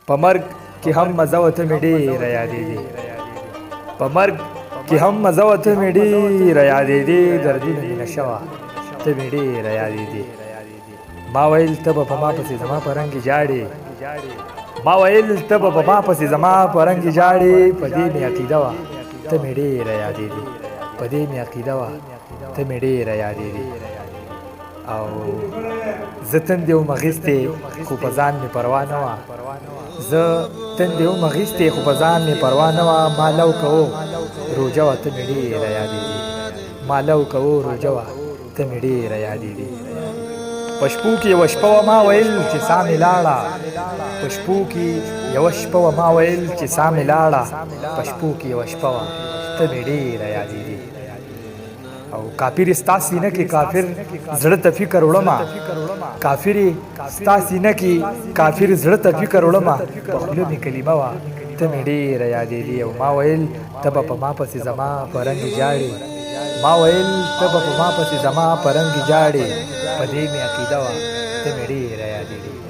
په مرګ کې هم مزه وته مې ډېره یادېدې په مرګ کې هم مزه وته مې ډېره یادېدې دردونه مې نه شوه ته مې ډېره یادېدې ما ویل ته به په ما پسې زما په رنګ ژاړې ما ویل ته به په ما پسې زما په رنګ ژاړې په دې مې عقیده وه ته مې ډېره یادېدې په دې مې عقیده وه ته مې ډېره یادېدې او زه تندې وم اخیستې خو په ځان مې پروا نه وه زه تندې وم اخیستې خو په ځان مې پروا نه وه ما لو کوو روژه وه ته مې ډېره یادېدې ما لو کوو روژه وه ته مې ډېره یادېدې په شپو کې یوه شپه وه ما ویل چې ساه مې لاړه په شپو کې یوه شپه وه ما ویل چې ساه مې لاړه په شپو کې یوه شپه وه ته مې ډېره یادېدې او کافر ستا سینه کې کافر زړه ته فکر وړمه کافر ستا سینه کې کافر زړه ته فکر وړمه په خوله مې کلمه وه ته مې ډېره یادېدې او ما ویل ته به په ما پسې زما په رنګ ژاړې ما ویل ته به په ما پسې زما په رنګ ژاړې په دې مې عقیده وه ته مې ډېره یادېدې